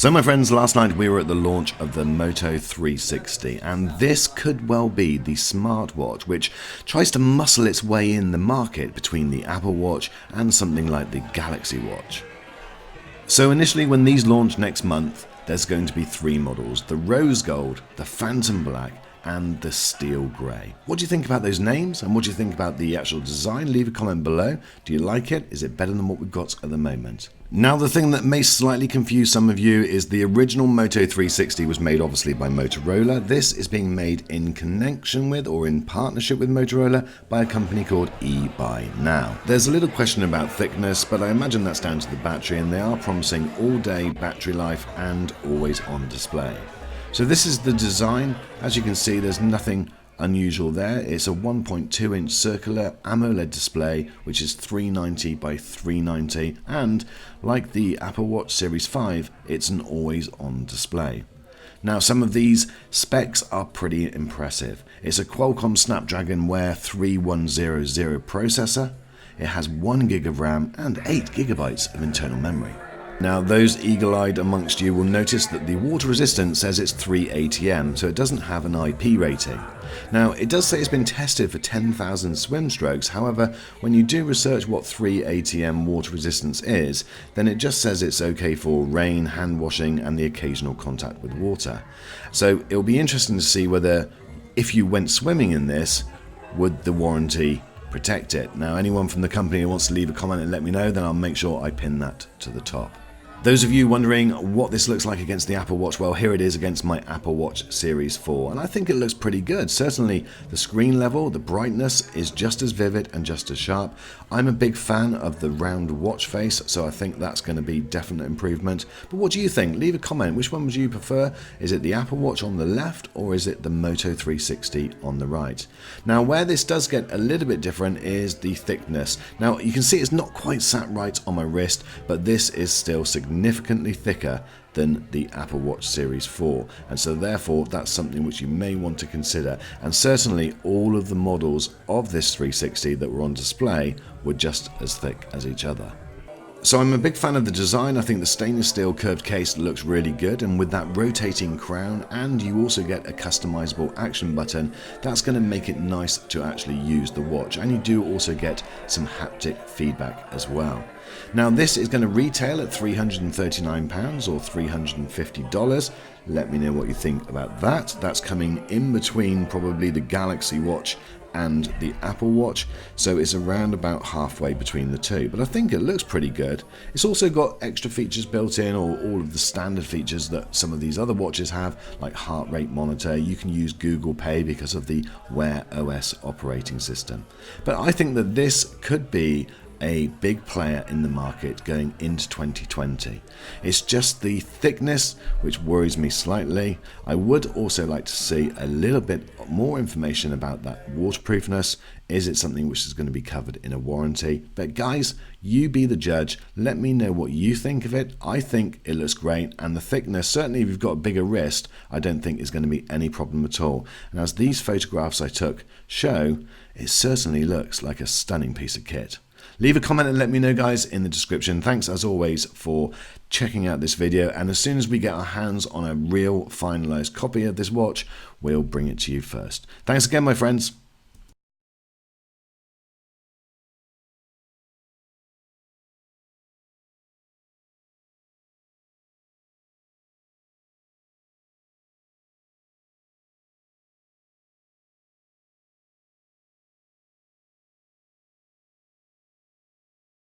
So my friends, last night we were at the launch of the Moto 360, and this could well be the smartwatch which tries to muscle its way in the market between the Apple Watch and something like the Galaxy Watch. So initially, when these launch next month, there's going to be three models: the Rose Gold, the Phantom Black, and the Steel Grey. What do you think about those names, and what do you think about the actual design? Leave a comment below. Do you like it? Is it better than what we've got at the moment? Now, the thing that may slightly confuse some of you is the original Moto 360 was made obviously by Motorola. This is being made in connection with or in partnership with Motorola by a company called eBuyNow. There's a little question about thickness, but I imagine that's down to the battery, and they are promising all-day battery life and always on display. So this is the design. As you can see, there's nothing unusual there. It's a 1.2 inch circular AMOLED display, which is 390 by 390, and like the Apple Watch Series 5, it's an always on display. Now, some of these specs are pretty impressive. It's a Qualcomm Snapdragon Wear 3100 processor. It has 1 GB of RAM and 8 GB of internal memory. Now, those eagle-eyed amongst you will notice that the water resistance says it's 3 ATM, so it doesn't have an IP rating. Now, it does say it's been tested for 10,000 swim strokes. However, when you do research what 3 ATM water resistance is, then it just says it's okay for rain, hand washing, and the occasional contact with water. So it'll be interesting to see whether, if you went swimming in this, would the warranty protect it. Now, anyone from the company who wants to leave a comment and let me know, then I'll make sure I pin that to the top. Those of you wondering what this looks like against the Apple Watch, well, here it is against my Apple Watch Series 4, and I think it looks pretty good. Certainly the screen level, the brightness is just as vivid and just as sharp. I'm a big fan of the round watch face, so I think that's going to be definite improvement. But what do you think? Leave a comment. Which one would you prefer? Is it the Apple Watch on the left, or is it the Moto 360 on the right? Now, where this does get a little bit different is the thickness. Now, you can see it's not quite sat right on my wrist, but this is still significantly thicker than the Apple Watch Series 4, and so therefore that's something which you may want to consider. And certainly all of the models of this 360 that were on display were just as thick as each other. So I'm a big fan of the design. I think the stainless steel curved case looks really good, and with that rotating crown, and you also get a customizable action button, that's going to make it nice to actually use the watch, and you do also get some haptic feedback as well. Now, this is going to retail at £339 or $350. Let me know what you think about that. That's coming in between probably the Galaxy Watch and the Apple Watch, so it's around about halfway between the two, but I think it looks pretty good. It's also got extra features built in, or all of the standard features that some of these other watches have, like heart rate monitor. You can use Google Pay because of the Wear OS operating system. But I think that this could be a big player in the market going into 2020. It's just the thickness which worries me slightly. I would also like to see a little bit more information about that waterproofness. Is it something which is going to be covered in a warranty? But guys, you be the judge. Let me know what you think of it. I think it looks great, and the thickness, certainly if you've got a bigger wrist, I don't think is going to be any problem at all. And as these photographs I took show, it certainly looks like a stunning piece of kit. Leave a comment and let me know, guys, in the description. Thanks as always for checking out this video, and as soon as we get our hands on a real finalized copy of this watch, we'll bring it to you first. Thanks again, my friends.